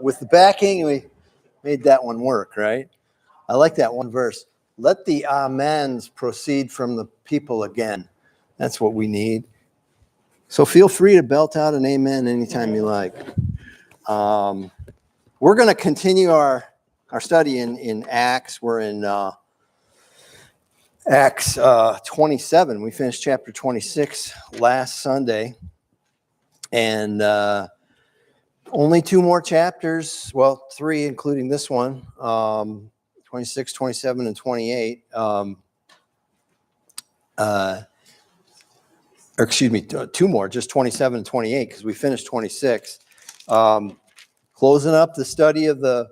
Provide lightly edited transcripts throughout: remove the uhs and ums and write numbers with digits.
With the backing, we made that one work, right? I like that one verse. Let the amens proceed from the people again. That's what we need. So feel free to belt out an amen anytime you like. We're going to continue our study in Acts. We're in Acts 27. We finished chapter 26 last Sunday. And only two more chapters, well, three, including this one, 26, 27, and 28. Or excuse me, two more, just 27 and 28, because we finished 26. Closing up the study of the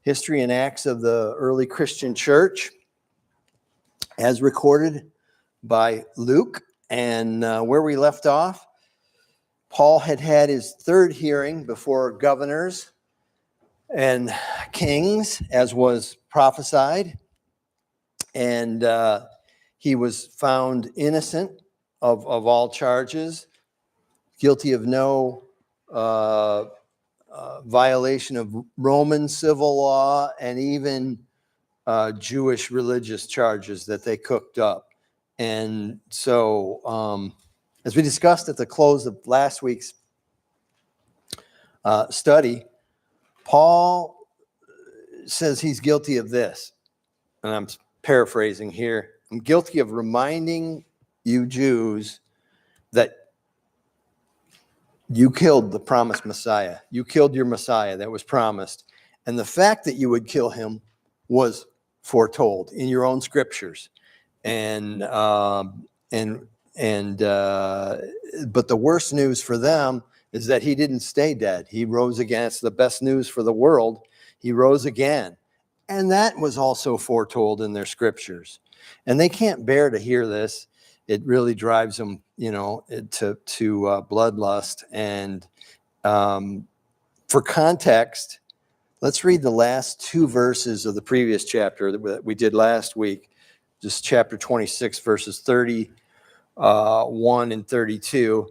history and acts of the early Christian church, as recorded by Luke. And where we left off, Paul had his third hearing before governors and kings, as was prophesied. And he was found innocent of all charges, guilty of no violation of Roman civil law and even Jewish religious charges that they cooked up. And so, as we discussed at the close of last week's study, Paul says he's guilty of this, and I'm paraphrasing here. I'm guilty of reminding you Jews that you killed the promised Messiah. You killed your Messiah that was promised. And the fact that you would kill him was foretold in your own scriptures. But the worst news for them is that he didn't stay dead. He rose again. It's the best news for the world. He rose again. And that was also foretold in their scriptures. And they can't bear to hear this. It really drives them, to bloodlust. And for context, let's read the last two verses of the previous chapter that we did last week. Just chapter 26, verses 31 and 32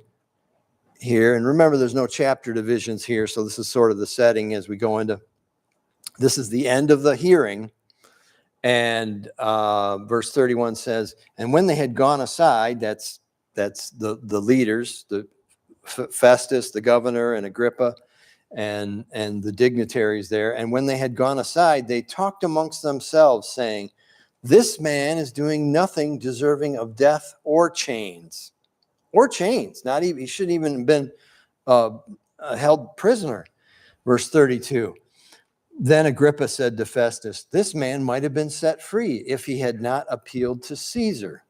here. And remember, there's no chapter divisions here, so this is sort of the setting as we go into. This is the end of the hearing. And verse 31 says, and when they had gone aside, that's the leaders, the Festus, the governor, and Agrippa, and the dignitaries there. And when they had gone aside, they talked amongst themselves, saying, this man is doing nothing deserving of death or chains. Or chains. Not even, he shouldn't even have been held prisoner. Verse 32. Then Agrippa said to Festus, this man might have been set free if he had not appealed to Caesar.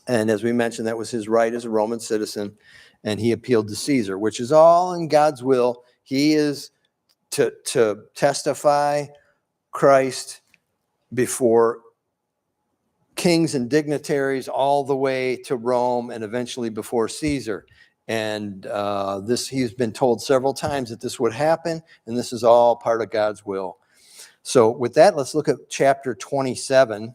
And as we mentioned, that was his right as a Roman citizen, and he appealed to Caesar, which is all in God's will. He is to testify Christ before kings and dignitaries all the way to Rome and eventually before Caesar. And he's been told several times that this would happen, and this is all part of God's will. So with that, let's look at chapter 27.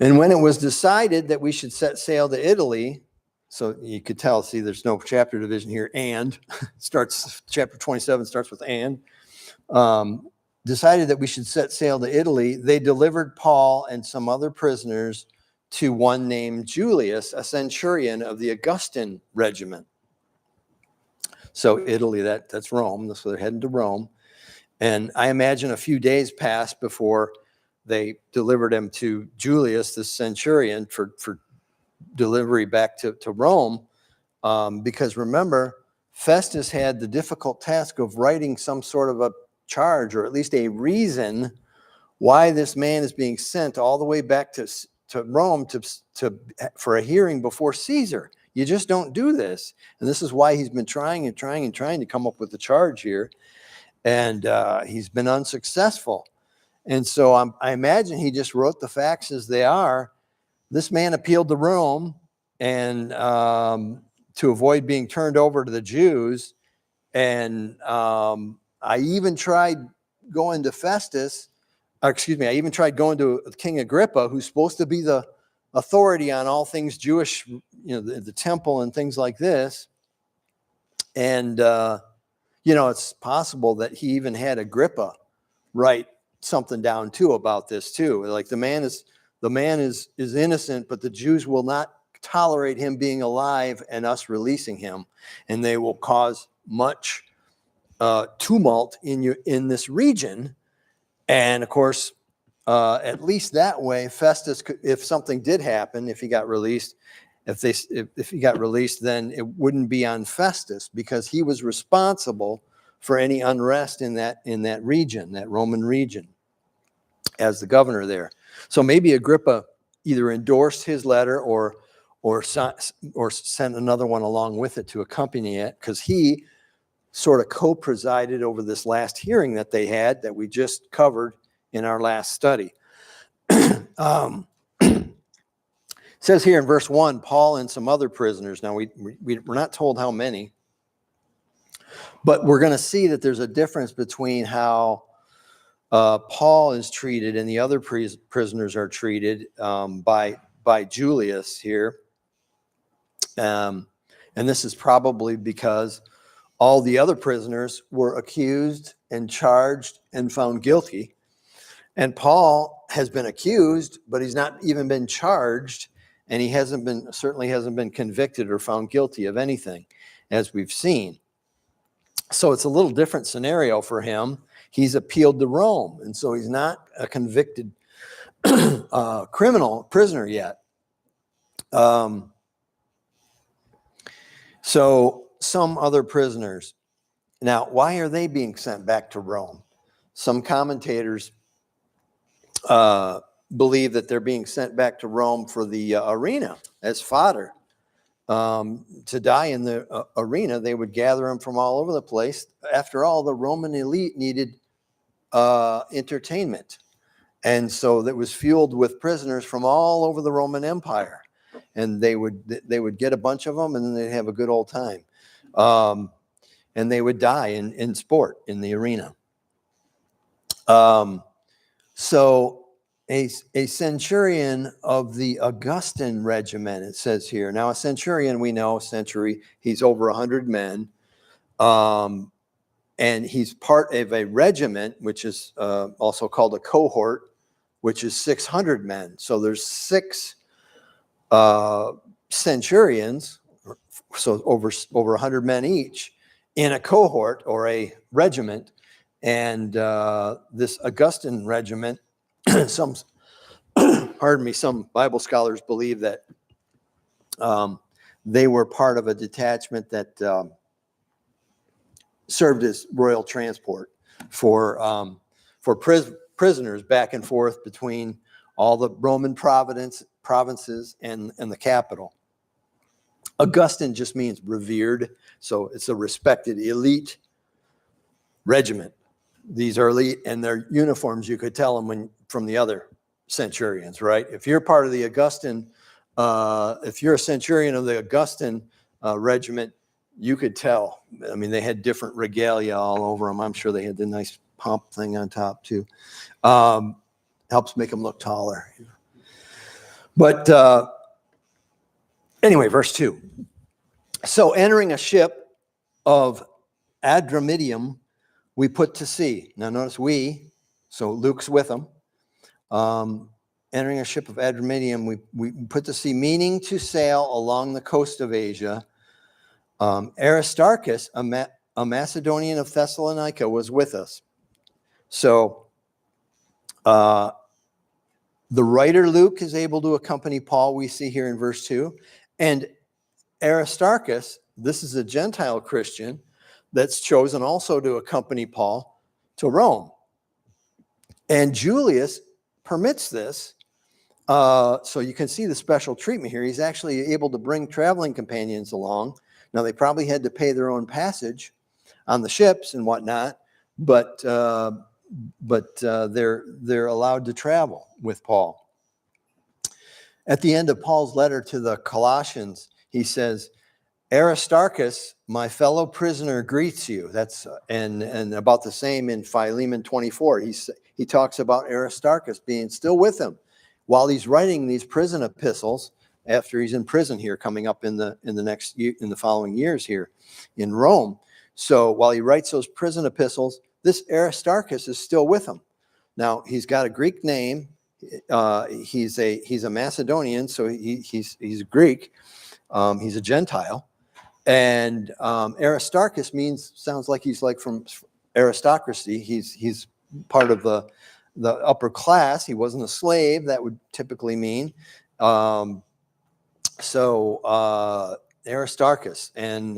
And when it was decided that we should set sail to Italy, so you could tell, see, there's no chapter division here, and chapter 27 starts with and. Decided that we should set sail to Italy, they delivered Paul and some other prisoners to one named Julius, a centurion of the Augustan regiment. So Italy, that's Rome. So they're heading to Rome. And I imagine a few days passed before they delivered him to Julius, the centurion, for delivery back to Rome. Because remember, Festus had the difficult task of writing some sort of a charge, or at least a reason why this man is being sent all the way back to Rome for a hearing before Caesar. You just don't do this. And this is why he's been trying to come up with the charge here. And he's been unsuccessful. And so I imagine he just wrote the facts as they are. This man appealed to Rome and to avoid being turned over to the Jews. And I even tried going to Festus. I even tried going to King Agrippa, who's supposed to be the authority on all things Jewish, the temple and things like this. And it's possible that he even had Agrippa write something down too about this too. Like the man is innocent, but the Jews will not tolerate him being alive and us releasing him, and they will cause much tumult in this region. And of course, at least that way, Festus could, if something did happen, if he got released, if he got released, then it wouldn't be on Festus, because he was responsible for any unrest in that region, that Roman region, as the governor there. So maybe Agrippa either endorsed his letter or sent another one along with it to accompany it, because he sort of co-presided over this last hearing that they had that we just covered in our last study. Says here in verse 1, Paul and some other prisoners. Now, we're not told how many, but we're going to see that there's a difference between how Paul is treated and the other prisoners are treated by Julius here. And this is probably because all the other prisoners were accused and charged and found guilty. And Paul has been accused, but he's not even been charged, and he certainly hasn't been convicted or found guilty of anything, as we've seen. So it's a little different scenario for him. He's appealed to Rome, and so he's not a convicted prisoner yet. So some other prisoners. Now, why are they being sent back to Rome? Some commentators believe that they're being sent back to Rome for the arena as fodder. To die in the arena, they would gather them from all over the place. After all, the Roman elite needed entertainment. And so that was fueled with prisoners from all over the Roman Empire. And they would get a bunch of them, and then they'd have a good old time. And they would die in sport in the arena. So a centurion of the Augustan regiment, it says here. Now, a centurion, we know, he's over 100 men. And he's part of a regiment, which is also called a cohort, which is 600 men. So there's 6 centurions, so over 100 men each, in a cohort or a regiment. And this Augustan regiment, some Bible scholars believe that they were part of a detachment that served as royal transport for prisoners back and forth between all the Roman provinces and the capital. Augustan just means revered, so it's a respected elite regiment. These are elite, and their uniforms, you could tell them from the other centurions, right? If you're part of the Augustan, if you're a centurion of the Augustan regiment, you could tell. I mean, they had different regalia all over them. I'm sure they had the nice pomp thing on top too. Helps make them look taller. But anyway, verse 2. So entering a ship of Adramyttium, we put to sea. Now notice so Luke's with them. Entering a ship of Adramyttium, we put to sea, meaning to sail along the coast of Asia. Aristarchus, a Macedonian of Thessalonica, was with us. So the writer Luke is able to accompany Paul, we see here in verse 2. And Aristarchus, this is a Gentile Christian that's chosen also to accompany Paul to Rome. And Julius permits this. So you can see the special treatment here. He's actually able to bring traveling companions along. Now, they probably had to pay their own passage on the ships and whatnot, but they're allowed to travel with Paul. At the end of Paul's letter to the Colossians, he says, Aristarchus, my fellow prisoner, greets you. That's and about the same in Philemon 24. He talks about Aristarchus being still with him while he's writing these prison epistles after he's in prison here, coming up in the next year, in the following years here in Rome. So while he writes those prison epistles, this Aristarchus is still with him. Now, he's got a Greek name. He's a Macedonian, so he's Greek. He's a Gentile. And Aristarchus sounds like he's like from aristocracy. He's part of the upper class. He wasn't a slave. That would typically mean. Aristarchus, and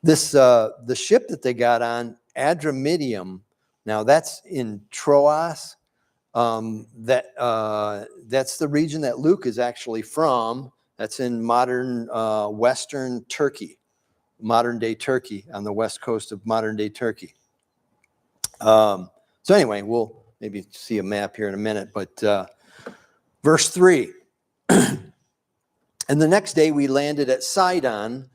the ship that they got on, Adramyttium. Now that's in Troas. That's the region that Luke is actually from. That's in modern Western Turkey, modern day Turkey, on the west coast of modern day Turkey. So anyway, we'll maybe see a map here in a minute, but verse 3. And the next day we landed at Sidon,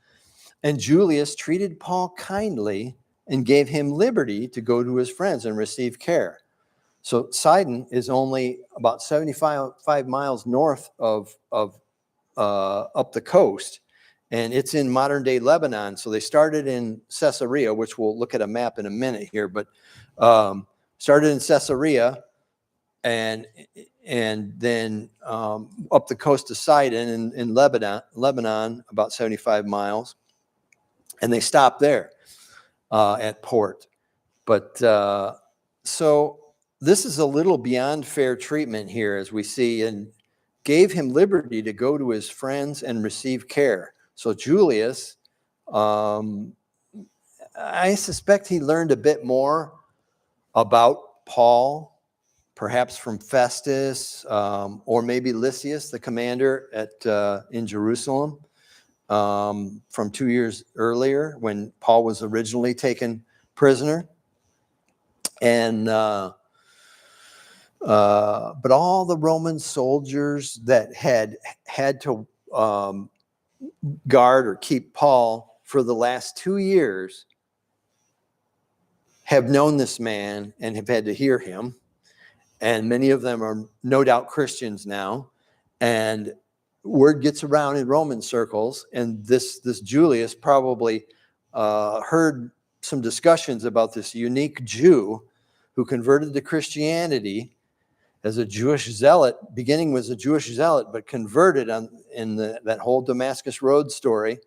and Julius treated Paul kindly and gave him liberty to go to his friends and receive care. So Sidon is only about 75 miles north of up the coast, and it's in modern day Lebanon. So they started in Caesarea, which we'll look at a map in a minute here, but started in Caesarea and then up the coast of Sidon in Lebanon, about 75 miles, and they stopped there at port. But so this is a little beyond fair treatment here, as we see, and gave him liberty to go to his friends and receive care. So Julius, I suspect he learned a bit more about Paul, perhaps from Festus, or maybe Lysias, the commander in Jerusalem, from 2 years earlier when Paul was originally taken prisoner. And but all the Roman soldiers that had to guard or keep Paul for the last 2 years have known this man and have had to hear him. And many of them are no doubt Christians now. And word gets around in Roman circles, and this Julius probably heard some discussions about this unique Jew who converted to Christianity as a Jewish zealot. Beginning was a Jewish zealot, but converted in that whole Damascus Road story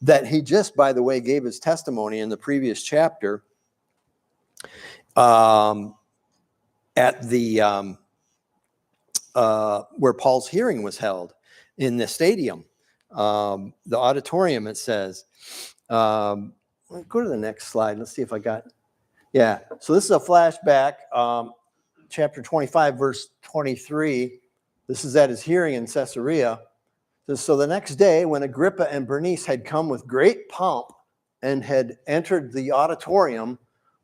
that he just, by the way, gave his testimony in the previous chapter at the where Paul's hearing was held in the stadium, the auditorium, it says. Go to the next slide. Let's see if I got. Yeah. So this is a flashback. Chapter 25, verse 23. This is at his hearing in Caesarea. So the next day, when Agrippa and Bernice had come with great pomp and had entered the auditorium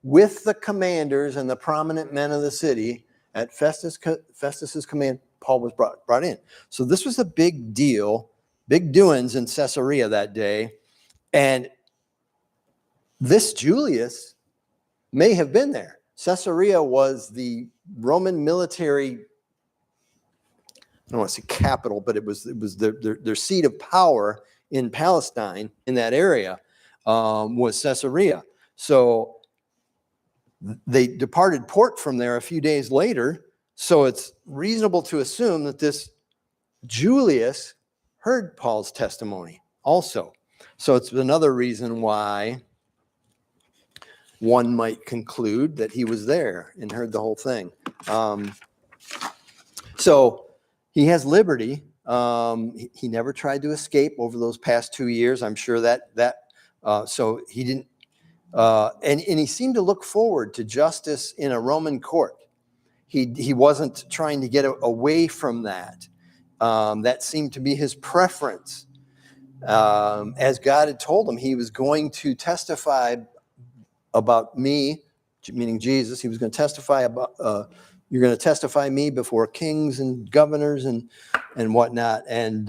with the commanders and the prominent men of the city, at Festus's command, Paul was brought in. So this was a big deal, big doings in Caesarea that day. And this Julius may have been there. Caesarea was the Roman military, I don't want to say capital, but it was their seat of power in Palestine, in that area, was Caesarea. So they departed port from there a few days later. So it's reasonable to assume that this Julius heard Paul's testimony also. So it's another reason why one might conclude that he was there and heard the whole thing. So he has liberty. He never tried to escape over those past 2 years. I'm sure so he didn't. And he seemed to look forward to justice in a Roman court. He wasn't trying to get away from that. That seemed to be his preference. As God had told him, he was going to testify about me, meaning Jesus. He was going to testify about, you're going to testify me before kings and governors and whatnot. And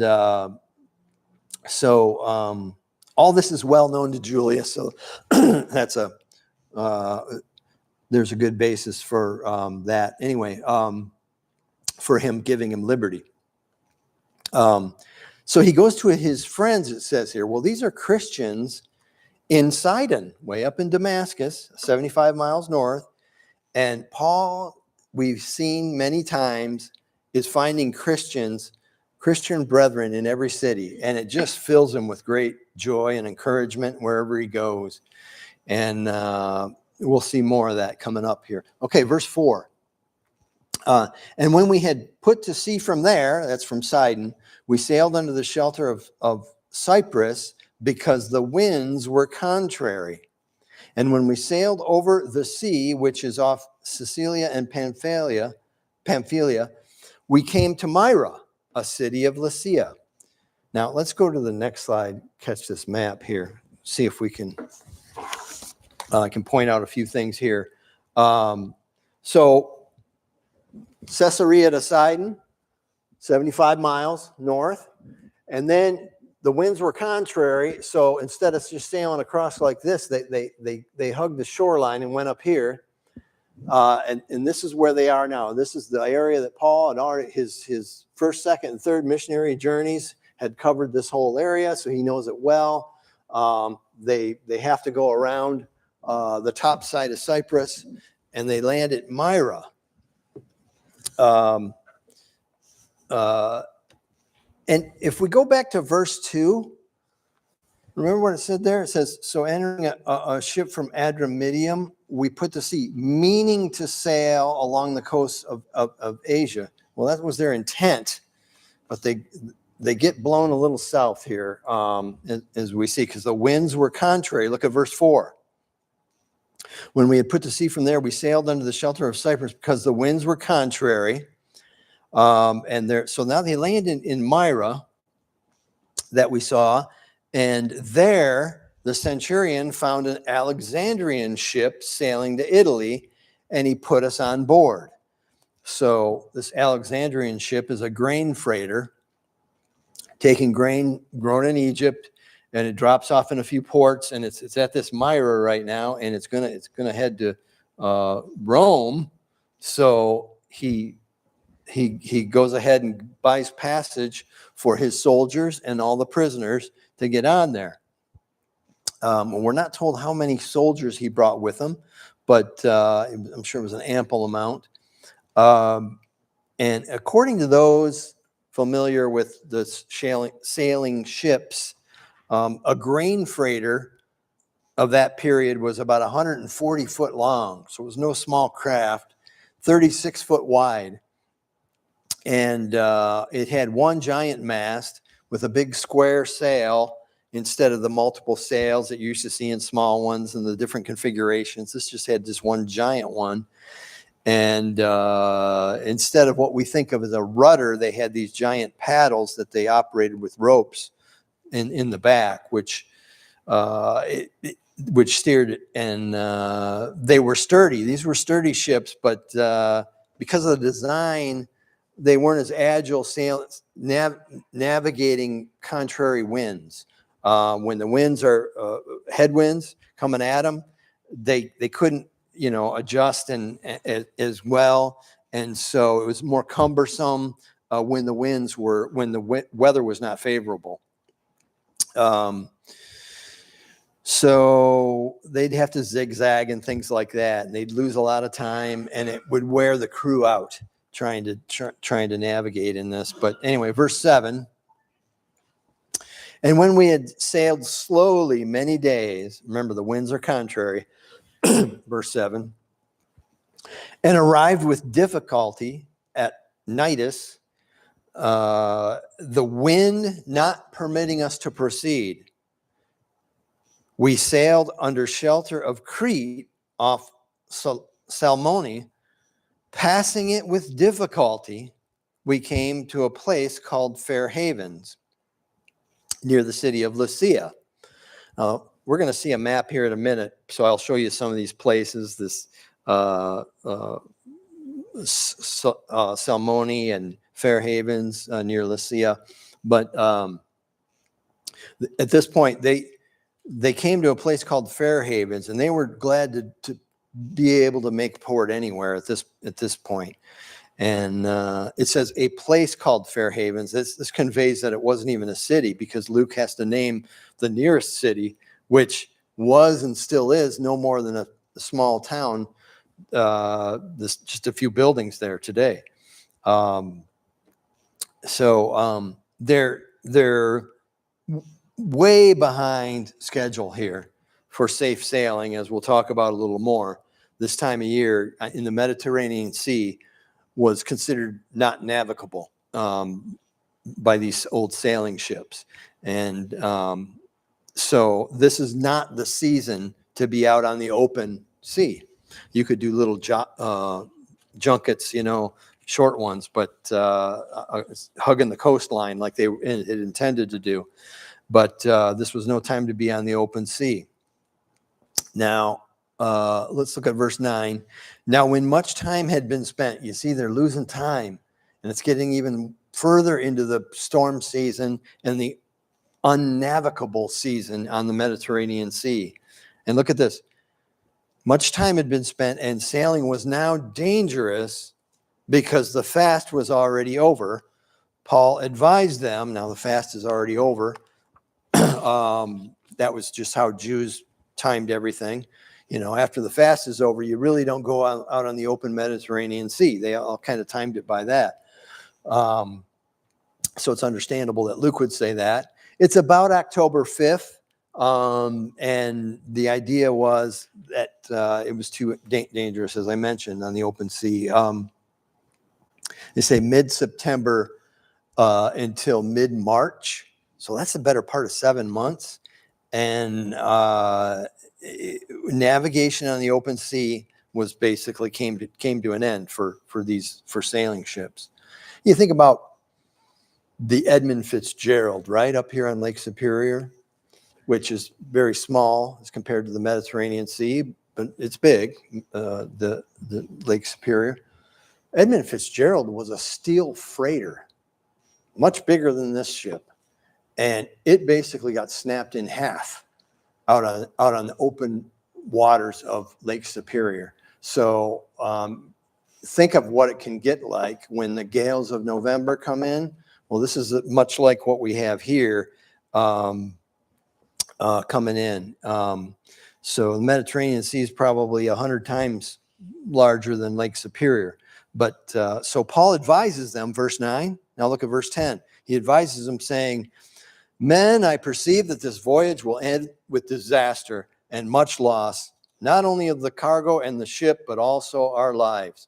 so all this is well known to Julius. So there's a good basis for that. Anyway, for him giving him liberty. So he goes to his friends, it says here. Well, these are Christians in Sidon, way up in Damascus, 75 miles north. And Paul, we've seen many times, is finding Christian brethren in every city. And it just fills him with great joy and encouragement wherever he goes. And we'll see more of that coming up here. Okay, verse 4. And when we had put to sea from there, that's from Sidon, we sailed under the shelter of Cyprus because the winds were contrary. And when we sailed over the sea, which is off Sicilia and Pamphylia, we came to Myra, a city of Lycia. Now, let's go to the next slide, catch this map here, see if we can, I can point out a few things here. So Caesarea to Sidon, 75 miles north. And then the winds were contrary, so instead of just sailing across like this, they hugged the shoreline and went up here. And this is where they are now. This is the area that Paul and already his first, second, and third missionary journeys had covered this whole area, so he knows it well. They have to go around the top side of Cyprus, and they land at Myra. And if we go back to verse 2, remember what it said there? It says, so entering a ship from Adramyttium, we put to sea, meaning to sail along the coast of Asia. Well, that was their intent, but they get blown a little south here, as we see, because the winds were contrary. Look at verse 4. When we had put to sea from there, we sailed under the shelter of Cyprus because the winds were contrary. So now they landed in Myra that we saw, and there the centurion found an Alexandrian ship sailing to Italy, and he put us on board. So this Alexandrian ship is a grain freighter taking grain grown in Egypt, and it drops off in a few ports, and it's at this Myra right now, and it's gonna head to Rome. So he goes ahead and buys passage for his soldiers and all the prisoners to get on there. We're not told how many soldiers he brought with him, but I'm sure it was an ample amount. And according to those familiar with the sailing ships, a grain freighter of that period was about 140 foot long. So it was no small craft, 36 foot wide. And it had one giant mast with a big square sail instead of the multiple sails that you used to see in small ones and the different configurations. This just had this one giant one. And instead of what we think of as a rudder, they had these giant paddles that they operated with ropes in the back, which steered it. And they were sturdy. These were sturdy ships, but because of the design, they weren't as agile navigating contrary winds. When the winds are headwinds coming at them, they couldn't, adjust as well. And so it was more cumbersome when the weather was not favorable. So they'd have to zigzag and things like that, and they'd lose a lot of time, and it would wear the crew out trying to navigate in this. But anyway, verse 7. And when we had sailed slowly many days, remember the winds are contrary, verse 7, and arrived with difficulty at Cnidus, the wind not permitting us to proceed, we sailed under shelter of Crete off Salmone. Passing it with difficulty, we came to a place called Fair Havens, near the city of Lycia. We're going to see a map here in a minute, so I'll show you some of these places, this Salmone and Fair Havens near Lycia. But at this point, they came to a place called Fair Havens, and they were glad to be able to make port anywhere at this point. And it says a place called Fair Havens. This conveys that it wasn't even a city, because Luke has to name the nearest city, which was and still is no more than a small town. This just a few buildings there today. They're way behind schedule here for safe sailing, as we'll talk about a little more. This time of year in the Mediterranean Sea was considered not navigable by these old sailing ships. And so this is not the season to be out on the open sea. You could do little junkets, short ones, but hugging the coastline like it intended to do. But this was no time to be on the open sea. Now, let's look at verse 9. Now, when much time had been spent, you see they're losing time, and it's getting even further into the storm season and the unnavigable season on the Mediterranean Sea. And look at this. Much time had been spent, and sailing was now dangerous because the fast was already over. Paul advised them, now the fast is already over. That was just how Jews timed everything. After the fast is over, you really don't go out on the open Mediterranean Sea. They all kind of timed it by that. So it's understandable that Luke would say that. It's about October 5th. And the idea was that it was too dangerous, as I mentioned, on the open sea. They say mid-September until mid-March. So that's the better part of 7 months. And navigation on the open sea was basically came to an end for sailing ships. You think about the Edmund Fitzgerald, right, up here on Lake Superior, which is very small as compared to the Mediterranean Sea, but it's big, the Lake Superior. Edmund Fitzgerald was a steel freighter, much bigger than this ship. And it basically got snapped in half out on the open waters of Lake Superior. So think of what it can get like when the gales of November come in. Well, this is much like what we have here coming in. So the Mediterranean Sea is probably 100 times larger than Lake Superior. But so Paul advises them, verse 9. Now look at verse 10. He advises them saying, "Men, I perceive that this voyage will end with disaster and much loss, not only of the cargo and the ship, but also our lives."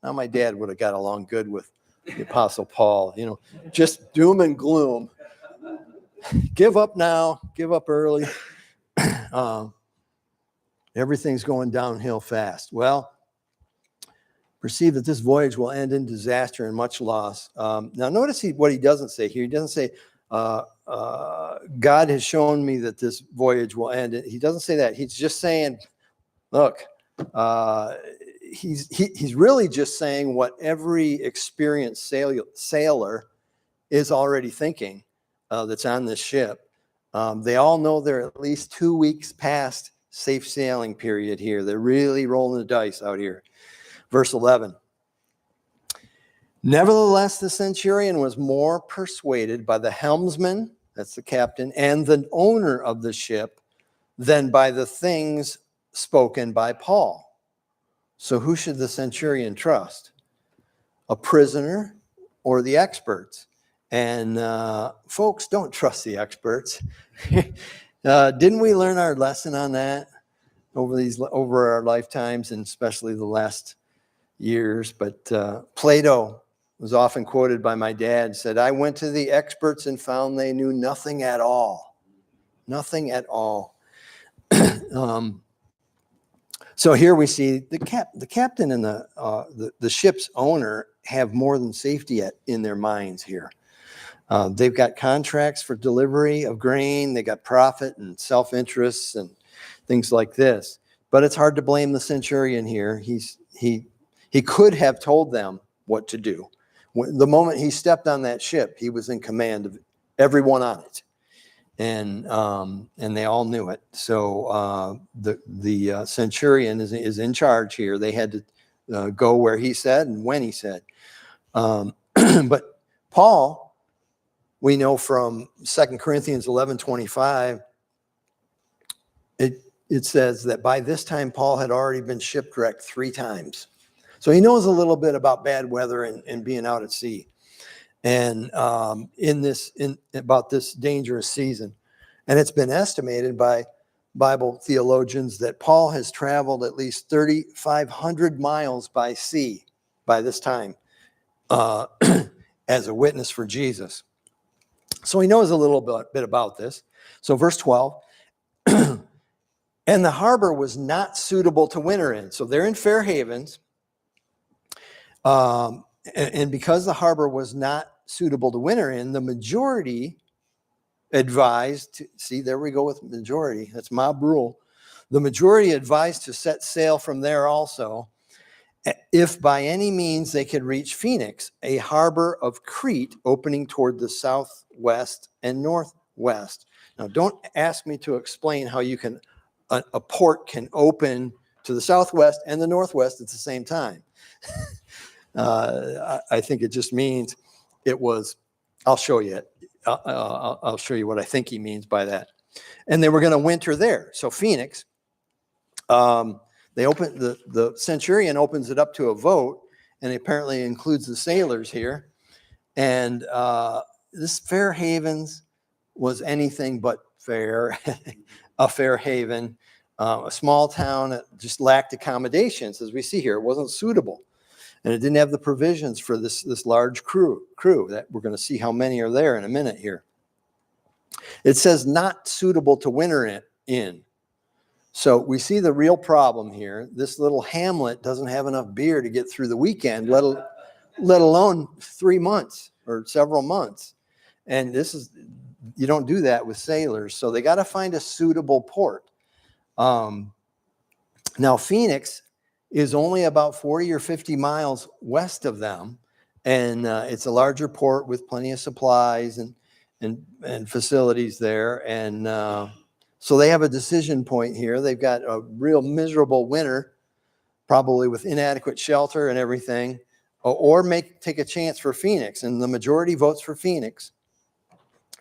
Now, my dad would have got along good with the Apostle Paul, just doom and gloom. Give up now, give up early. Everything's going downhill fast. Well, perceive that this voyage will end in disaster and much loss. Now, notice what he doesn't say here. He doesn't say, God has shown me that this voyage will end. He doesn't say that. He's just saying, look, he's really just saying what every experienced sailor is already thinking that's on this ship. They all know they're at least 2 weeks past safe sailing period here. They're really rolling the dice out here. Verse 11. Nevertheless, the centurion was more persuaded by the helmsman, that's the captain, and the owner of the ship than by the things spoken by Paul. So who should the centurion trust? A prisoner or the experts? And folks, don't trust the experts. Didn't we learn our lesson on that over our lifetimes, and especially the last years? But Plato was often quoted by my dad, said, "I went to the experts and found they knew nothing at all." Nothing at all. So here we see the captain and the ship's owner have more than safety in their minds here. They've got contracts for delivery of grain. They got profit and self-interests and things like this. But it's hard to blame the centurion here. He could have told them what to do. The moment he stepped on that ship, he was in command of everyone on it, and they all knew it. So the centurion is in charge here. They had to go where he said and when he said. But Paul, we know from 2 Corinthians 11:25, it says that by this time, Paul had already been shipwrecked 3 times. So he knows a little bit about bad weather and being out at sea. And about this dangerous season. And it's been estimated by Bible theologians that Paul has traveled at least 3,500 miles by sea by this time as a witness for Jesus. So he knows a little bit about this. So verse 12, and the harbor was not suitable to winter in. So they're in Fair Havens. And because the harbor was not suitable to winter in, the majority advised, see, there we go with majority, that's mob rule. The majority advised to set sail from there also, if by any means they could reach Phoenix, a harbor of Crete opening toward the southwest and northwest. Now, don't ask me to explain how you can, a port can open to the southwest and the northwest at the same time. I think it just means it was, I'll show you it. I'll show you what I think he means by that. And they were going to winter there. So Phoenix, they open the centurion opens it up to a vote, and it apparently includes the sailors here. And this Fair Havens was anything but fair, a fair haven, a small town that just lacked accommodations, as we see here. It wasn't suitable. And it didn't have the provisions for this large crew that we're going to see how many are there in a minute here. It says not suitable to winter in. So we see the real problem here. This little hamlet doesn't have enough beer to get through the weekend, let alone 3 months or several months. And you don't do that with sailors. So they got to find a suitable port. Now Phoenix is only about 40 or 50 miles west of them. And it's a larger port with plenty of supplies and facilities there. And so they have a decision point here. They've got a real miserable winter, probably with inadequate shelter and everything, or take a chance for Phoenix. And the majority votes for Phoenix.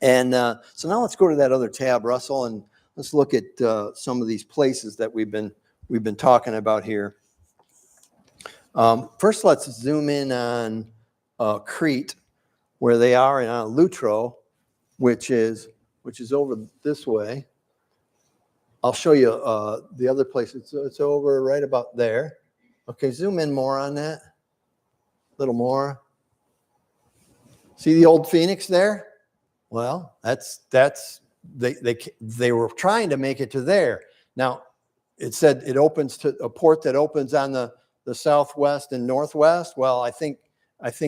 And so now let's go to that other tab, Russell, and let's look at some of these places that we've been talking about here. First, let's zoom in on Crete, where they are, and on Lutro, which is over this way. I'll show you the other place. It's over right about there. Okay, zoom in more on that. A little more. See the old Phoenix there? Well, they were trying to make it to there. Now, it said it opens to a port that opens on the southwest and northwest. Well, I think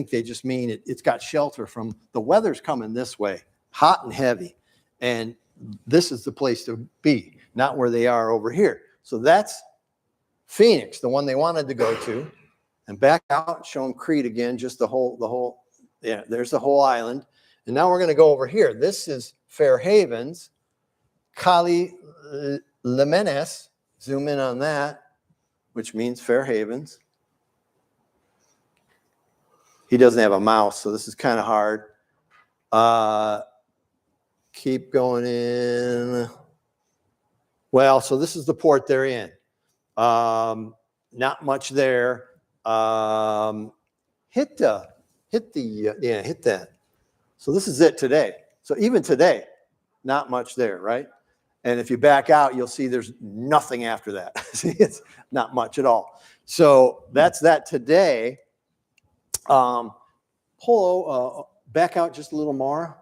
they just mean it's got shelter from the weather's coming this way, hot and heavy, and this is the place to be, not where they are over here. So that's Phoenix, the one they wanted to go to, and back out, show them Crete again, just the whole. Yeah, there's the whole island, and now we're going to go over here. This is Fair Havens, Kali Limenes. Zoom in on that, which means Fair Havens. He doesn't have a mouse, so this is kind of hard. Keep going in. Well, so this is the port they're in. Not much there. Hit that. So this is it today. So even today, not much there, right? And if you back out, you'll see there's nothing after that. See, it's not much at all. So that's that today. Back out just a little more.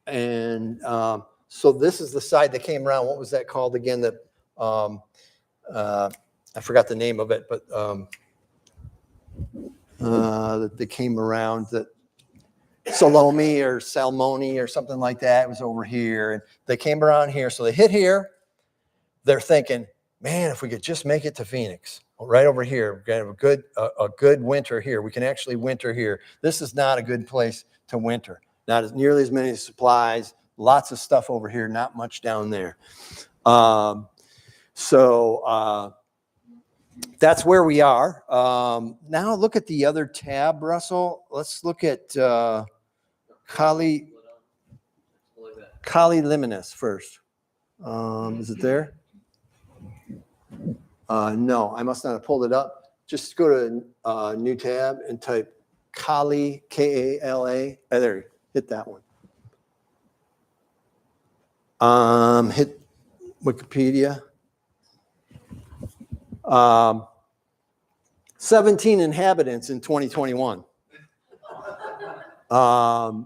And so this is the side that came around. What was that called again? That I forgot the name of it, but that they came around, that Salome or Salmoni or something like that. It was over here, and they came around here. So they hit here. They're thinking, man, if we could just make it to Phoenix, right over here, we're gonna have a good winter here. We can actually winter here. This is not a good place to winter. Not as nearly as many supplies. Lots of stuff over here. Not much down there. So that's where we are. Now look at the other tab, Russell. Let's look at Kali Limenes first. Is it there? No, I must not have pulled it up. Just go to new tab and type Kala, K-A-L-A. There, hit that one. Hit Wikipedia. 17 inhabitants in 2021. Kali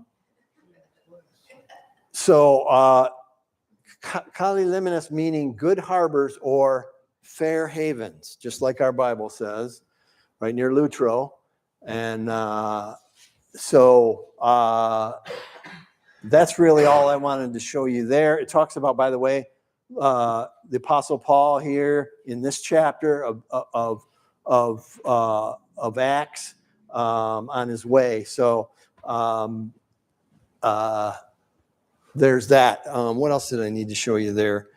Limenis meaning good harbors or fair havens, just like our Bible says, right near Lutro. And that's really all I wanted to show you there. It talks about, by the way, the Apostle Paul here in this chapter of Acts on his way. So there's that. What else did I need to show you there?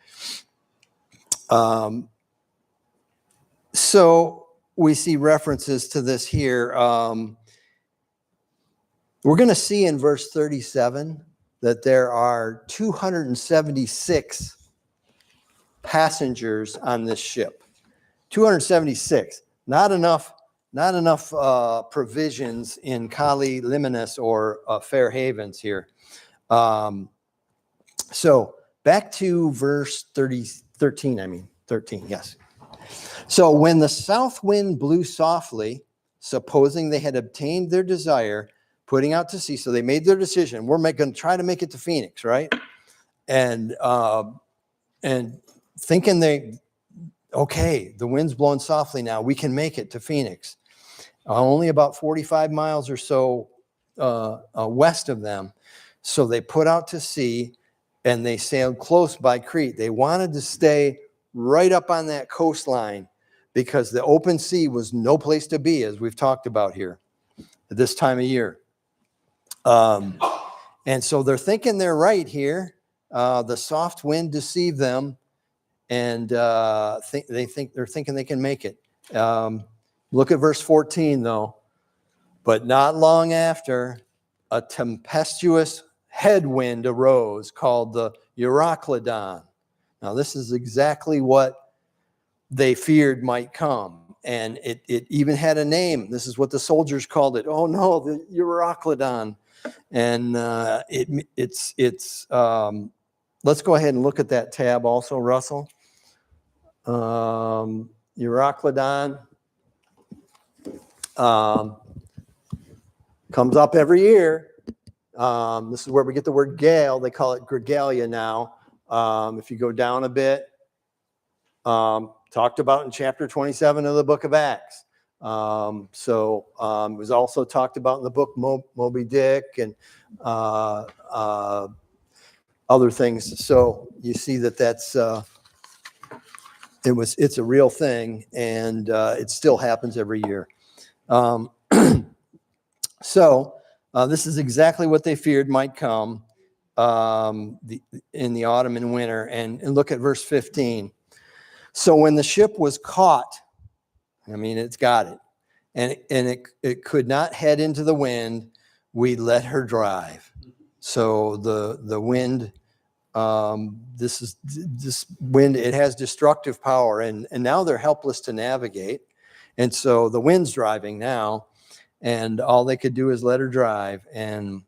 So we see references to this here. We're going to see in verse 37 that there are 276 passengers on this ship. 276. Not enough provisions in Kali Limenis or Fair Havens here. So back to verse 13, yes. So when the south wind blew softly, supposing they had obtained their desire, putting out to sea, so they made their decision. We're going to try to make it to Phoenix, right? And thinking the wind's blowing softly now, we can make it to Phoenix. Only about 45 miles or so west of them. So they put out to sea and they sailed close by Crete. They wanted to stay right up on that coastline because the open sea was no place to be, as we've talked about here at this time of year. And so they're thinking they're right here. The soft wind deceived them, and they're thinking they can make it. Look at verse 14, though. But not long after, a tempestuous headwind arose called the Euroclydon. Now, this is exactly what they feared might come. And it even had a name. This is what the soldiers called it. Oh, no, the Euroclydon. And let's go ahead and look at that tab also, Russell. Euroclydon comes up every year. This is where we get the word gale. They call it Gregalia now. If you go down a bit, talked about in chapter 27 of the book of Acts. It was also talked about in the book Moby Dick and other things. So you see that's it's a real thing, and it still happens every year. This is exactly what they feared might come in the autumn and winter. And look at verse 15. So when the ship was caught, it's got it, and it could not head into the wind, we let her drive. So the wind, this wind, it has destructive power, and now they're helpless to navigate. And so the wind's driving now, and all they could do is let her drive. And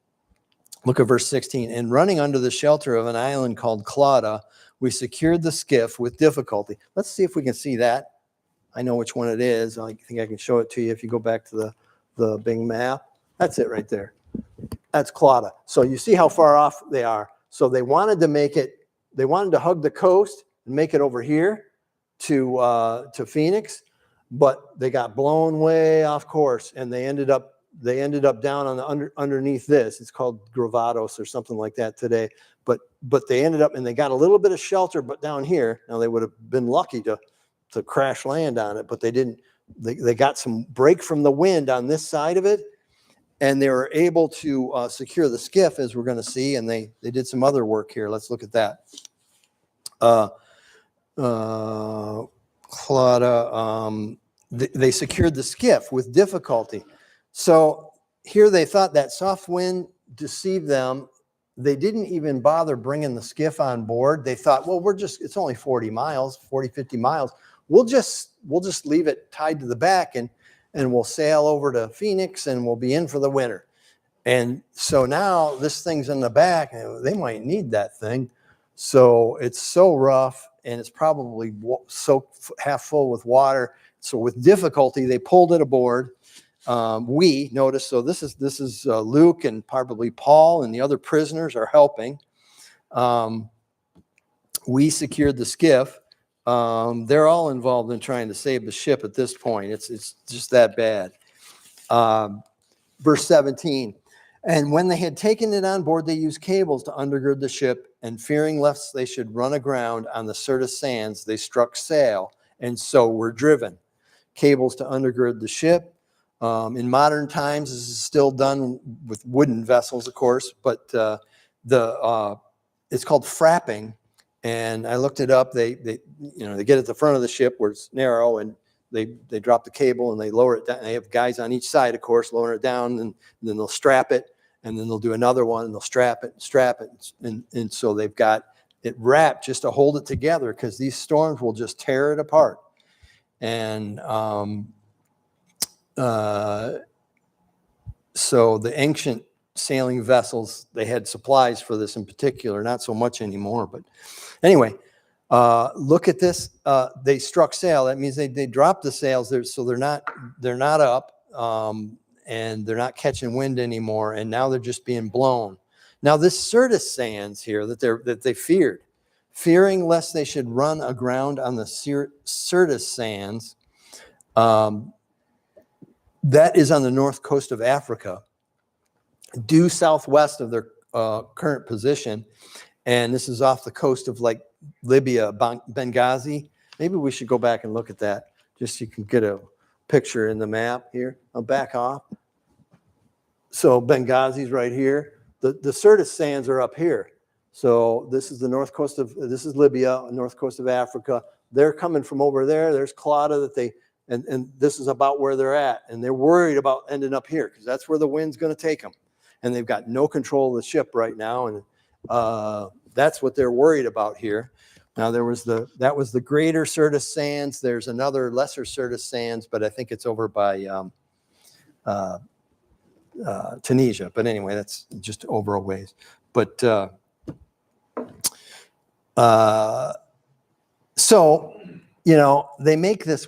look at verse 16. And running under the shelter of an island called Clauda, we secured the skiff with difficulty. Let's see if we can see that. I know which one it is. I think I can show it to you if you go back to the Bing map. That's it right there. That's Clauda. So you see how far off they are. So they wanted to make it, they wanted to hug the coast and make it over here to Phoenix, but they got blown way off course, and they ended up down on the underneath this. It's called Gravados or something like that today. But they ended up, and they got a little bit of shelter, but down here, now they would have been lucky to crash land on it, but they didn't. They got some break from the wind on this side of it, and they were able to secure the skiff, as we're going to see, and they did some other work here. Let's look at that. Clauda, they secured the skiff with difficulty. So here they thought that soft wind deceived them. They didn't even bother bringing the skiff on board. They thought, well, it's only 40 miles, 50 miles. we'll just leave it tied to the back and we'll sail over to Phoenix and we'll be in for the winter. And so now this thing's in the back and they might need that thing. So it's so rough and it's probably so half full with water. So with difficulty, they pulled it aboard. We noticed, so this is Luke and probably Paul and the other prisoners are helping. We secured the skiff. They're all involved in trying to save the ship at this point. It's just that bad. Verse 17, and when they had taken it on board, they used cables to undergird the ship, and fearing lest they should run aground on the Syrtis sands, they struck sail, and so were driven. Cables to undergird the ship. In modern times, this is still done with wooden vessels, of course, but it's called frapping. And I looked it up. They get at the front of the ship where it's narrow, and they drop the cable and they lower it down. They have guys on each side, of course, lowering it down, and then they'll strap it, and then they'll do another one, and they'll strap it, and so they've got it wrapped just to hold it together because these storms will just tear it apart. And so the ancient sailing vessels, they had supplies for this in particular, not so much anymore. But anyway, look at this. They struck sail. That means they dropped the sails there, so they're not up, and they're not catching wind anymore. And now they're just being blown. Now this Syrtis sands here that they feared, fearing lest they should run aground on the Syrtis sands. That is on the north coast of Africa, due southwest of their current position. And this is off the coast of like Libya, Benghazi. Maybe we should go back and look at that just so you can get a picture in the map here. I'll back off. So Benghazi's right here. The Syrtis sands are up here. So this is the north coast this is Libya, north coast of Africa. They're coming from over there. There's Claudia and this is about where they're at. And they're worried about ending up here because that's where the wind's going to take them. And they've got no control of the ship right now. And that's what they're worried about here. Now that was the greater Syrtis sands. There's another lesser Syrtis sands, but I think it's over by Tunisia. But anyway, that's just over a ways. But so, they make this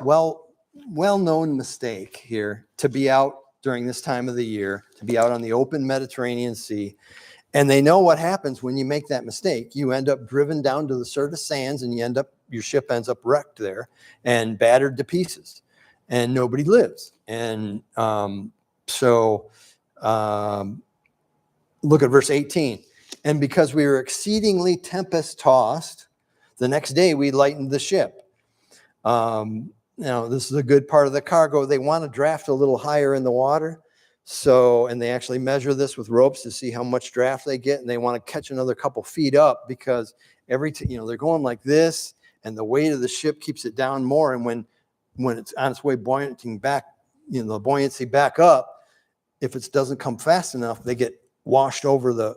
well-known mistake here to be out during this time of the year, to be out on the open Mediterranean Sea. And they know what happens when you make that mistake. You end up driven down to the Syrtis sands and your ship ends up wrecked there and battered to pieces and nobody lives. And look at verse 18. And because we were exceedingly tempest tossed, the next day we lightened the ship. This is a good part of the cargo. They want to draft a little higher in the water. And they actually measure this with ropes to see how much draft they get. And they want to catch another couple feet up because they're going like this and the weight of the ship keeps it down more. And when it's on its way buoyanting back, the buoyancy back up, if it doesn't come fast enough, they get washed over the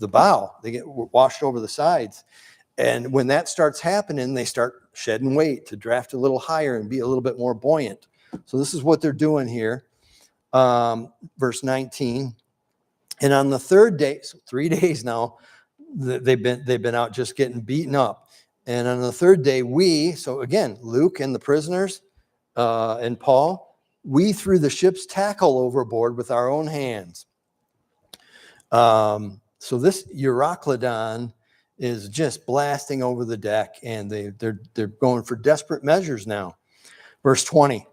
bow. They get washed over the sides. And when that starts happening, they start shedding weight to draft a little higher and be a little bit more buoyant. So this is what they're doing here. Verse 19. And on the third day, so 3 days now, they've been out just getting beaten up. And on the third day, so again, Luke and the prisoners and Paul, we threw the ship's tackle overboard with our own hands. So this Euroclydon is just blasting over the deck, and they're going for desperate measures now. Verse 20.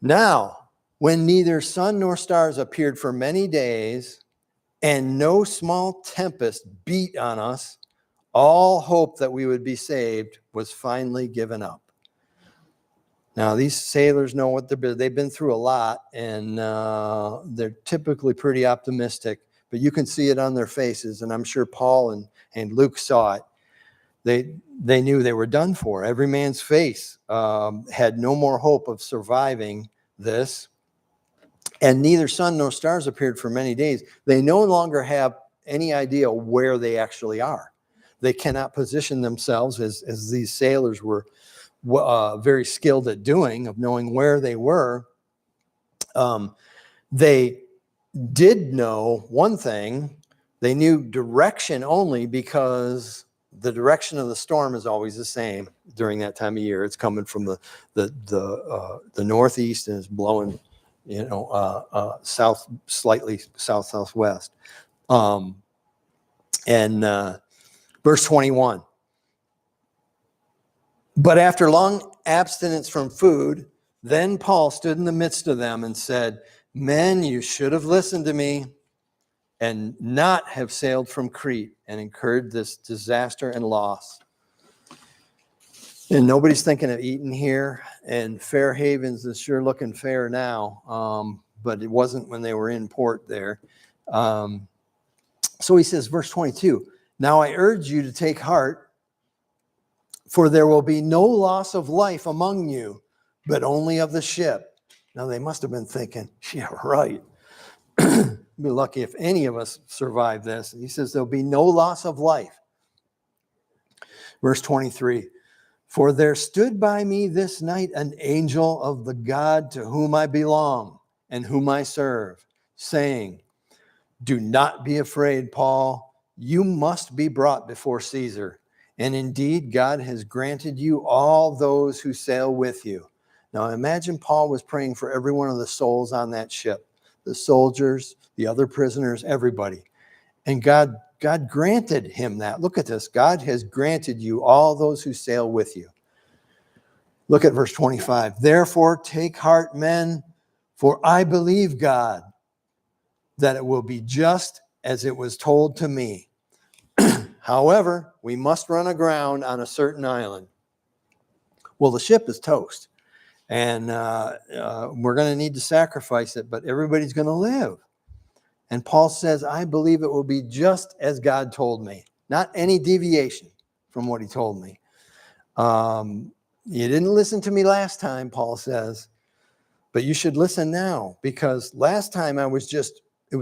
Now, when neither sun nor stars appeared for many days, and no small tempest beat on us, all hope that we would be saved was finally given up. Now, these sailors know what they've been through a lot, and they're typically pretty optimistic, but you can see it on their faces, and I'm sure Paul and Luke saw it. They knew they were done for. Every man's face had no more hope of surviving this. And neither sun nor stars appeared for many days. They no longer have any idea where they actually are. They cannot position themselves as these sailors were very skilled at doing, of knowing where they were. They did know one thing. They knew direction only because the direction of the storm is always the same during that time of year. It's coming from the northeast and it's blowing, slightly southwest. Verse 21. But after long abstinence from food, then Paul stood in the midst of them and said, "Men, you should have listened to me and not have sailed from Crete and incurred this disaster and loss." And nobody's thinking of eating here. And Fair Havens is sure looking fair now, but it wasn't when they were in port there. So he says, verse 22, "Now I urge you to take heart, for there will be no loss of life among you, but only of the ship." Now they must have been thinking, yeah, right. Be lucky if any of us survive this. And he says there'll be no loss of life. Verse 23, "For there stood by me this night an angel of the God to whom I belong and whom I serve, saying, 'Do not be afraid, Paul. You must be brought before Caesar. And indeed, God has granted you all those who sail with you.'" Now imagine Paul was praying for every one of the souls on that ship, the soldiers, the other prisoners, everybody. And God granted him that. Look at this. God has granted you all those who sail with you. Look at verse 25. "Therefore take heart, men, for I believe God, that it will be just as it was told to me. However, we must run aground on a certain island." Well, the ship is toast, and we're going to need to sacrifice it, but everybody's going to live. And Paul says, "I believe it will be just as God told me," not any deviation from what he told me. You didn't listen to me last time, Paul says, but you should listen now, because last time it was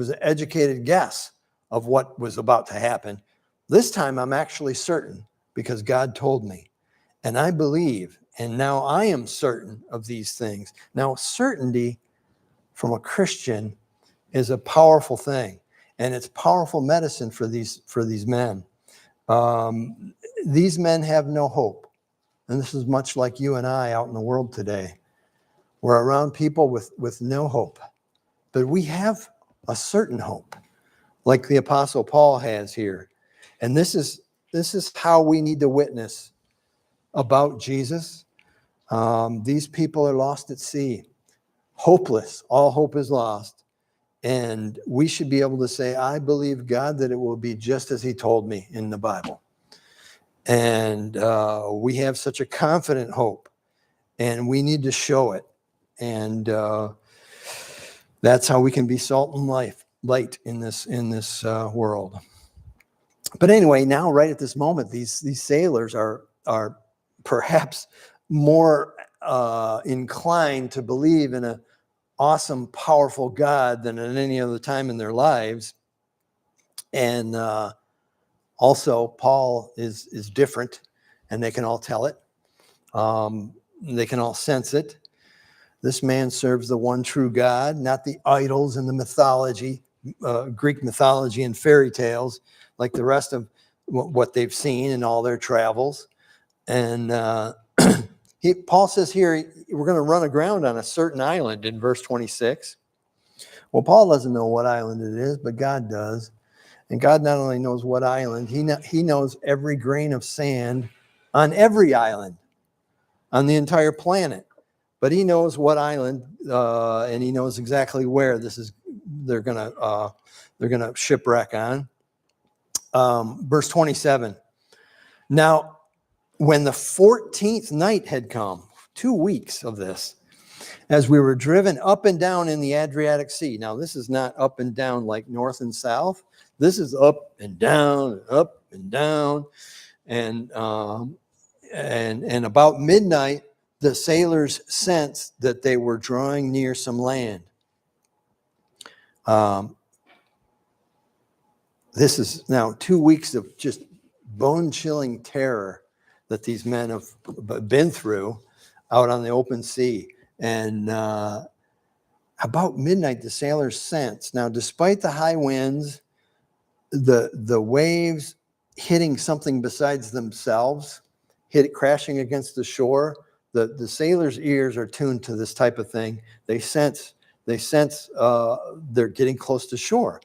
an educated guess of what was about to happen. This time I'm actually certain because God told me, and I believe, and now I am certain of these things. Now, certainty from a Christian is a powerful thing, and it's powerful medicine for these men. These men have no hope, and this is much like you and I out in the world today. We're around people with no hope, but we have a certain hope, like the Apostle Paul has here. And this is how we need to witness about Jesus. These people are lost at sea, hopeless. All hope is lost. And we should be able to say, "I believe God that it will be just as he told me in the Bible." And we have such a confident hope, and we need to show it. And that's how we can be salt and light in this world. But anyway, now right at this moment, these sailors are perhaps more inclined to believe in an awesome, powerful God than at any other time in their lives. And also, Paul is different, and they can all tell it. They can all sense it. This man serves the one true God, not the idols and the mythology, Greek mythology and fairy tales, like the rest of what they've seen in all their travels. And Paul says here, we're going to run aground on a certain island in verse 26. Well, Paul doesn't know what island it is, but God does. And God not only knows what island, he knows every grain of sand on every island on the entire planet. But he knows what island, and he knows exactly where they're gonna shipwreck on. Verse 27. "Now, when the 14th night had come," 2 weeks of this, "as we were driven up and down in the Adriatic Sea." Now, this is not up and down like north and south. This is up and down, up and down. And about midnight, the sailors sensed that they were drawing near some land. This is now 2 weeks of just bone-chilling terror that these men have been through out on the open sea. And about midnight, the sailors sensed. Now, despite the high winds, the waves hitting something besides themselves, crashing against the shore, the sailors' ears are tuned to this type of thing. They sense they're getting close to shore.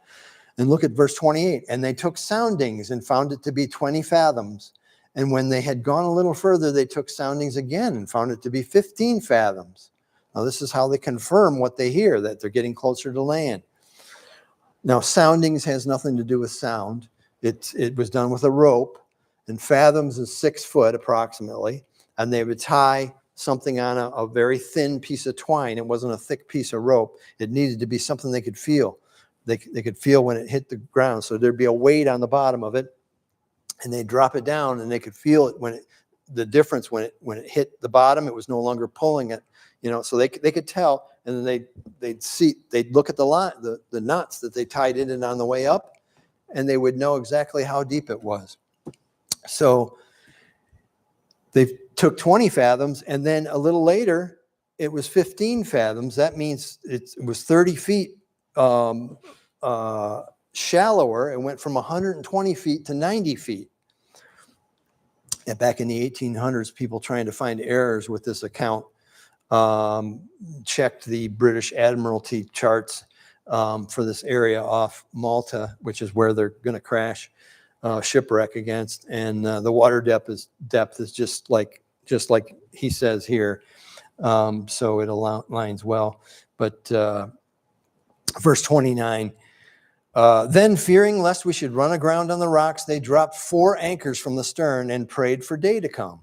And look at verse 28. And they took soundings and found it to be 20 fathoms. And when they had gone a little further, they took soundings again and found it to be 15 fathoms. Now, this is how they confirm what they hear, that they're getting closer to land. Now, soundings has nothing to do with sound. It was done with a rope, and fathoms is 6 foot approximately, and they would tie something on a very thin piece of twine. It wasn't a thick piece of rope. It needed to be something they could feel. They could feel when it hit the ground, so there'd be a weight on the bottom of it, and they'd drop it down, and they could feel it the difference when it hit the bottom. It was no longer pulling it, so they could tell. And then they'd look at the knots that they tied in it on the way up, and they would know exactly how deep it was. So they took 20 fathoms, and then a little later, it was 15 fathoms. That means it was 30 feet shallower. It went from 120 feet to 90 feet. And back in the 1800s, people trying to find errors with this account checked the British Admiralty charts for this area off Malta, which is where they're going to crash shipwreck against, and the water depth is just like he says here, so it aligns well. But verse 29. Then, fearing lest we should run aground on the rocks, they dropped 4 anchors from the stern and prayed for day to come.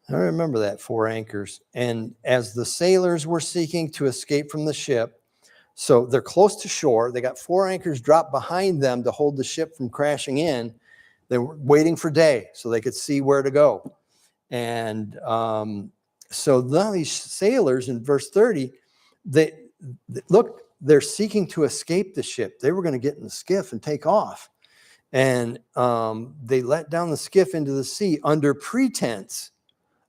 I remember that, 4 anchors. And as the sailors were seeking to escape from the ship, so they're close to shore, they got 4 anchors dropped behind them to hold the ship from crashing in. They were waiting for day so they could see where to go. And so now these sailors in verse 30, they're seeking to escape the ship. They were going to get in the skiff and take off. And they let down the skiff into the sea under pretense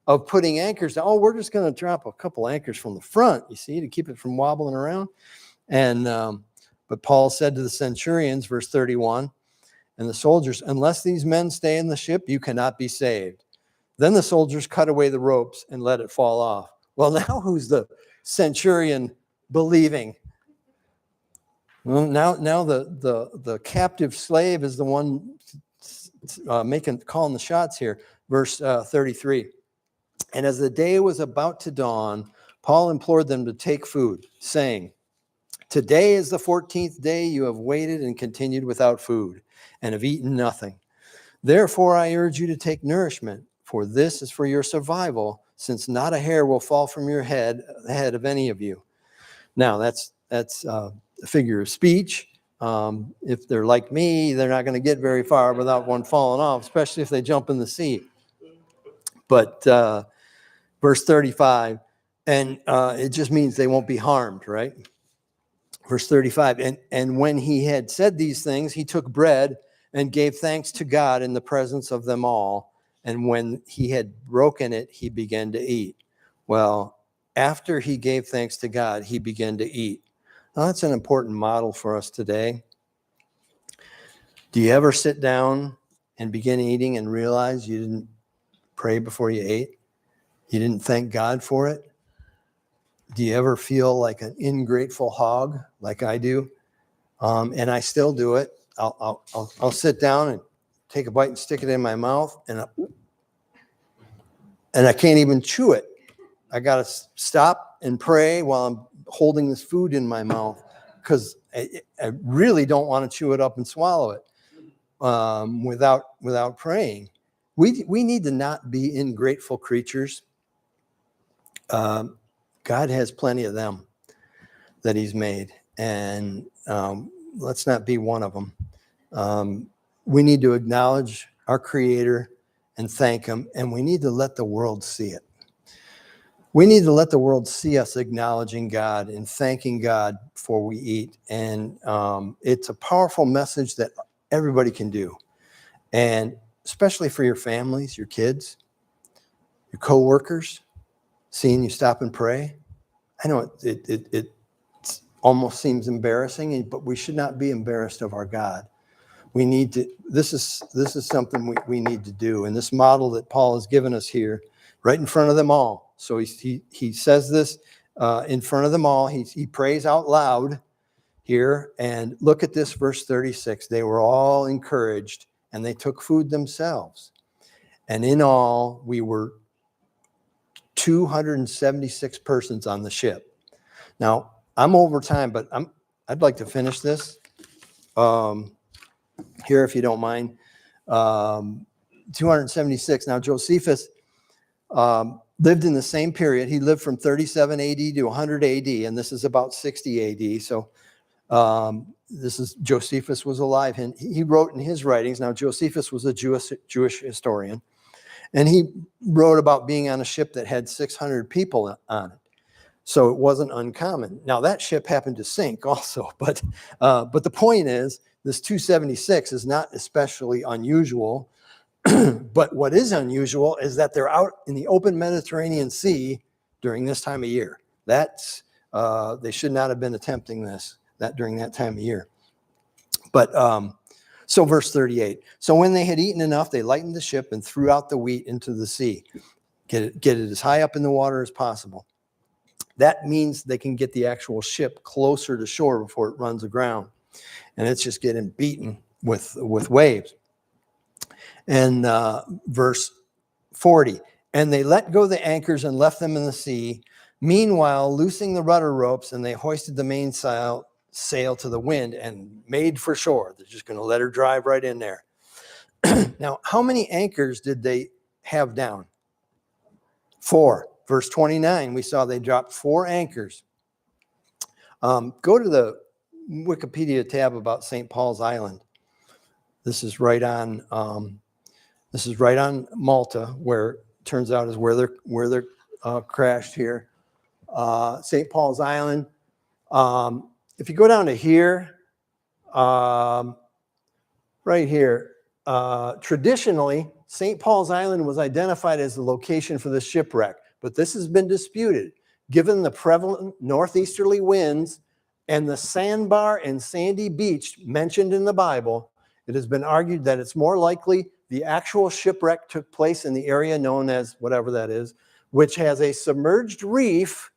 of putting anchors down. Oh, we're just going to drop a couple anchors from the front, you see, to keep it from wobbling around. And but Paul said to the centurions, verse 31, and the soldiers, unless these men stay in the ship, you cannot be saved. Then the soldiers cut away the ropes and let it fall off. Well, now who's the centurion believing? Well, now the captive slave is the one calling the shots here. Verse 33. And as the day was about to dawn, Paul implored them to take food, saying, today is the 14th day you have waited and continued without food, and have eaten nothing. Therefore I urge you to take nourishment, for this is for your survival, since not a hair will fall from your head, the head of any of you. Now that's a figure of speech. If they're like me, they're not going to get very far without one falling off, especially if they jump in the sea. But verse 35, and it just means they won't be harmed, right? Verse 35, and when he had said these things, he took bread and gave thanks to God in the presence of them all. And when he had broken it, he began to eat. Well, after he gave thanks to God, he began to eat. Now, that's an important model for us today. Do you ever sit down and begin eating and realize you didn't pray before you ate? You didn't thank God for it? Do you ever feel like an ingrateful hog, like I do? And I still do it. I'll sit down and take a bite and stick it in my mouth, and I can't even chew it. I got to stop and pray while I'm holding this food in my mouth, because I really don't want to chew it up and swallow it without praying. We need to not be ingrateful creatures. God has plenty of them that he's made, and let's not be one of them. We need to acknowledge our Creator and thank him, and we need to let the world see it. We need to let the world see us acknowledging God and thanking God before we eat. And it's a powerful message that everybody can do. And especially for your families, your kids, your co-workers, seeing you stop and pray. I know it almost seems embarrassing, but we should not be embarrassed of our God. We need to, this is something we need to do. And this model that Paul has given us here, right in front of them all. So he says this in front of them all. He prays out loud here. And look at this, verse 36. They were all encouraged, and they took food themselves. And in all, we were 276 persons on the ship. Now, I'm over time, but I'd like to finish this here, if you don't mind. 276. Now, Josephus lived in the same period. He lived from 37 AD to 100 AD, and this is about 60 AD. So Josephus was alive, and he wrote in his writings. Now, Josephus was a Jewish historian, and he wrote about being on a ship that had 600 people on it. So it wasn't uncommon. Now, that ship happened to sink also, but the point is, this 276 is not especially unusual. But what is unusual is that they're out in the open Mediterranean Sea during this time of year. That's they should not have been attempting that during that time of year. But so verse 38. So when they had eaten enough, they lightened the ship and threw out the wheat into the sea. Get it as high up in the water as possible. That means they can get the actual ship closer to shore before it runs aground. And it's just getting beaten with waves. And verse 40, and they let go the anchors and left them in the sea. Meanwhile, loosing the rudder ropes, and they hoisted the mainsail to the wind and made for shore. They're just going to let her drive right in there. Now, how many anchors did they have down? 4. Verse 29, we saw they dropped 4 anchors. Go to the Wikipedia tab about St. Paul's Island. This is right on Malta, where it turns out is where they're crashed here. St. Paul's Island. If you go down to here, right here, traditionally, St. Paul's Island was identified as the location for the shipwreck, but this has been disputed. Given the prevalent northeasterly winds and the sandbar and sandy beach mentioned in the Bible, it has been argued that it's more likely the actual shipwreck took place in the area known as whatever that is, which has a submerged reef,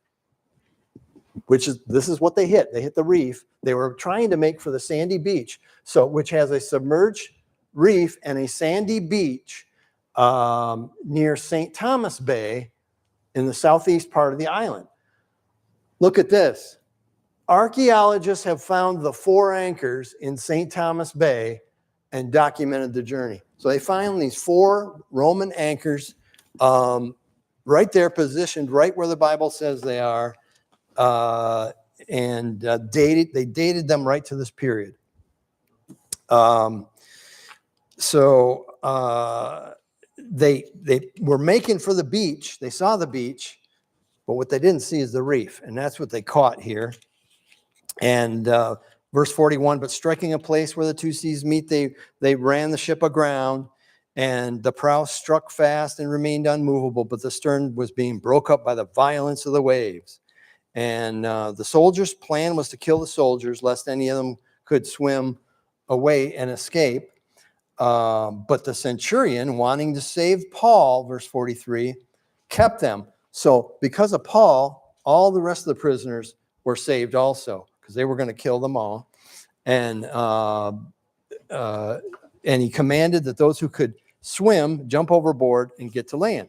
this is what they hit. They hit the reef. They were trying to make for the sandy beach, so which has a submerged reef and a sandy beach near St. Thomas Bay in the southeast part of the island. Look at this. Archaeologists have found the 4 anchors in St. Thomas Bay and documented the journey. So they found these 4 Roman anchors right there, positioned right where the Bible says they are, and they dated them right to this period. They were making for the beach. They saw the beach, but what they didn't see is the reef, and that's what they caught here. And verse 41, but striking a place where the 2 seas meet, they ran the ship aground, and the prow struck fast and remained unmovable, but the stern was being broke up by the violence of the waves. And the soldiers' plan was to kill the soldiers, lest any of them could swim away and escape. But the centurion, wanting to save Paul, verse 43, kept them. So because of Paul, all the rest of the prisoners were saved also, because they were going to kill them all. And he commanded that those who could swim jump overboard and get to land.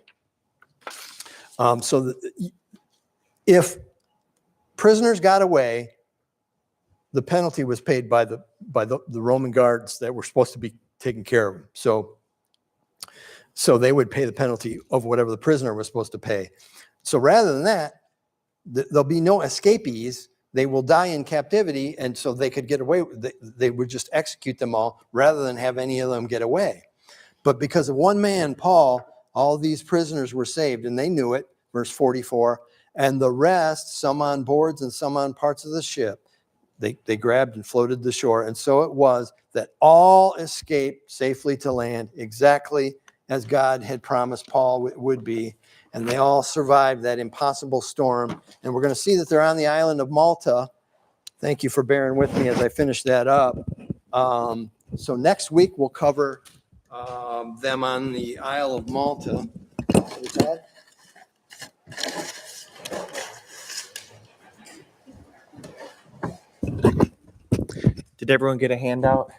If prisoners got away, the penalty was paid by the Roman guards that were supposed to be taking care of them. So they would pay the penalty of whatever the prisoner was supposed to pay. So rather than that, there'll be no escapees. They will die in captivity, and so they could get away. They would just execute them all rather than have any of them get away. But because of one man, Paul, all these prisoners were saved, and they knew it. Verse 44, and the rest, some on boards and some on parts of the ship, They grabbed and floated to shore. And so it was that all escaped safely to land, exactly as God had promised Paul would be. And they all survived that impossible storm. And we're going to see that they're on the island of Malta. Thank you for bearing with me as I finish that up. So next week we'll cover them on the Isle of Malta. Did everyone get a handout?